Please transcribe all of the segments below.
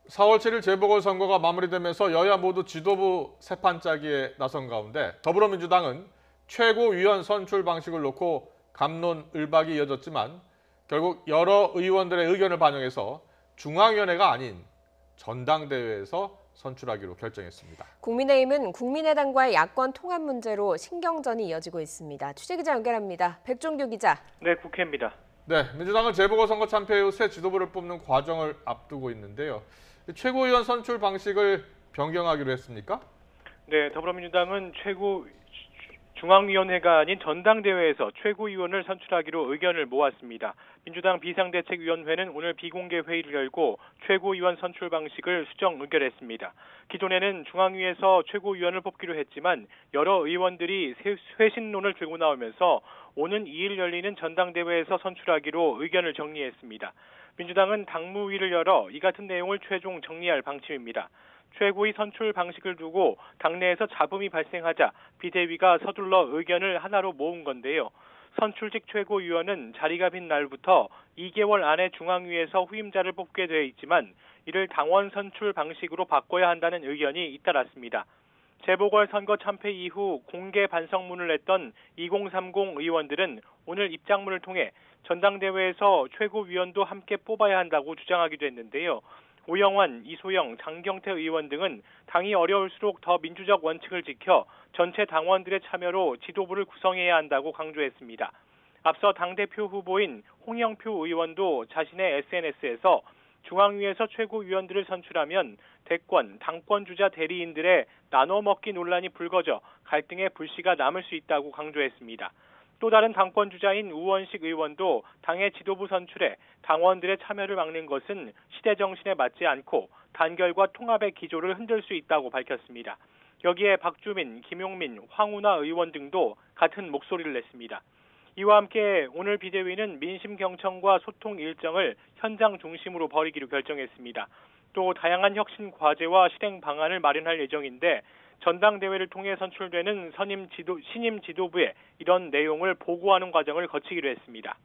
4월 7일 재보궐선거가 마무리되면서 여야 모두 지도부 세판짜기에 나선 가운데 더불어민주당은 최고위원 선출 방식을 놓고 갑론을박이 이어졌지만 결국 여러 의원들의 의견을 반영해서 중앙위원회가 아닌 전당대회에서 선출하기로 결정했습니다. 국민의힘은 국민의당과의 야권 통합 문제로 신경전이 이어지고 있습니다. 취재기자 연결합니다. 백종규 기자. 네, 국회입니다. 네, 민주당은 재보궐선거 참패 이후 새 지도부를 뽑는 과정을 앞두고 있는데요. 최고위원 선출 방식을 변경하기로 했습니까? 네, 더불어민주당은 중앙위원회가 아닌 전당대회에서 최고위원을 선출하기로 의견을 모았습니다. 민주당 비상대책위원회는 오늘 비공개 회의를 열고 최고위원 선출 방식을 수정 의결했습니다. 기존에는 중앙위에서 최고위원을 뽑기로 했지만 여러 의원들이 쇄신론을 들고 나오면서 오는 2일 열리는 전당대회에서 선출하기로 의견을 정리했습니다. 민주당은 당무위를 열어 이 같은 내용을 최종 정리할 방침입니다. 최고위 선출 방식을 두고 당내에서 잡음이 발생하자 비대위가 서둘러 의견을 하나로 모은 건데요. 선출직 최고위원은 자리가 빈 날부터 2개월 안에 중앙위에서 후임자를 뽑게 돼 있지만 이를 당원 선출 방식으로 바꿔야 한다는 의견이 잇따랐습니다. 재보궐선거 참패 이후 공개 반성문을 냈던 2030 의원들은 오늘 입장문을 통해 전당대회에서 최고위원도 함께 뽑아야 한다고 주장하기도 했는데요. 오영환, 이소영, 장경태 의원 등은 당이 어려울수록 더 민주적 원칙을 지켜 전체 당원들의 참여로 지도부를 구성해야 한다고 강조했습니다. 앞서 당대표 후보인 홍영표 의원도 자신의 SNS에서 중앙위에서 최고위원들을 선출하면 대권, 당권주자 대리인들의 나눠먹기 논란이 불거져 갈등의 불씨가 남을 수 있다고 강조했습니다. 또 다른 당권주자인 우원식 의원도 당의 지도부 선출에 당원들의 참여를 막는 것은 시대 정신에 맞지 않고 단결과 통합의 기조를 흔들 수 있다고 밝혔습니다. 여기에 박주민, 김용민, 황운하 의원 등도 같은 목소리를 냈습니다. 이와 함께 오늘 비대위는 민심 경청과 소통 일정을 현장 중심으로 벌이기로 결정했습니다. 또 다양한 혁신 과제와 실행 방안을 마련할 예정인데 전당대회를 통해 선출되는 신임 지도부에 이런 내용을 보고하는 과정을 거치기로 했습니다.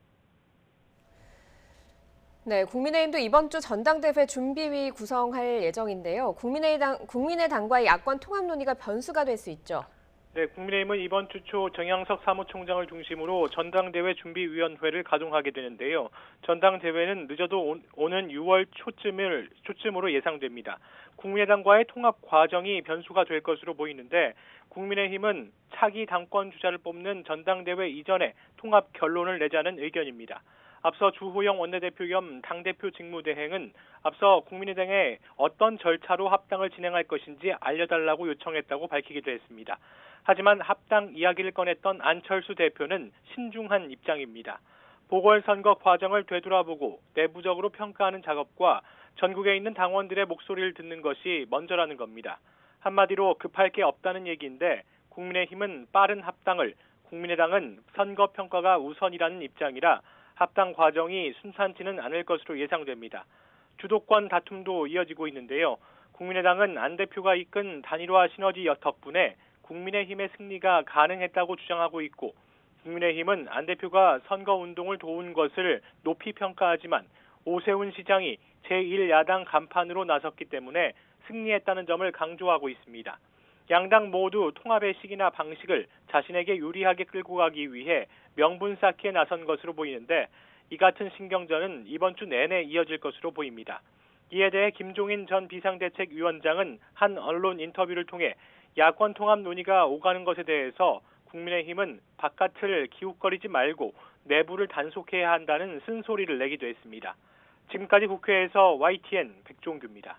네, 국민의힘도 이번 주 전당대회 준비위 구성할 예정인데요. 국민의당과의 야권 통합 논의가 변수가 될 수 있죠. 네, 국민의힘은 이번 주 초 정양석 사무총장을 중심으로 전당대회 준비위원회를 가동하게 되는데요. 전당대회는 늦어도 오는 6월 초쯤으로 예상됩니다. 국민의당과의 통합 과정이 변수가 될 것으로 보이는데 국민의힘은 차기 당권 주자를 뽑는 전당대회 이전에 통합 결론을 내자는 의견입니다. 앞서 주호영 원내대표 겸 당대표 직무대행은 앞서 국민의당에 어떤 절차로 합당을 진행할 것인지 알려달라고 요청했다고 밝히기도 했습니다. 하지만 합당 이야기를 꺼냈던 안철수 대표는 신중한 입장입니다. 보궐선거 과정을 되돌아보고 내부적으로 평가하는 작업과 전국에 있는 당원들의 목소리를 듣는 것이 먼저라는 겁니다. 한마디로 급할 게 없다는 얘기인데 국민의힘은 빠른 합당을, 국민의당은 선거 평가가 우선이라는 입장이라 합당 과정이 순탄치는 않을 것으로 예상됩니다. 주도권 다툼도 이어지고 있는데요. 국민의당은 안 대표가 이끈 단일화 시너지 덕분에 국민의힘의 승리가 가능했다고 주장하고 있고 국민의힘은 안 대표가 선거운동을 도운 것을 높이 평가하지만 오세훈 시장이 제1야당 간판으로 나섰기 때문에 승리했다는 점을 강조하고 있습니다. 양당 모두 통합의 시기나 방식을 자신에게 유리하게 끌고 가기 위해 명분 쌓기에 나선 것으로 보이는데 이 같은 신경전은 이번 주 내내 이어질 것으로 보입니다. 이에 대해 김종인 전 비상대책위원장은 한 언론 인터뷰를 통해 야권 통합 논의가 오가는 것에 대해서 국민의힘은 바깥을 기웃거리지 말고 내부를 단속해야 한다는 쓴소리를 내기도 했습니다. 지금까지 국회에서 YTN 백종규입니다.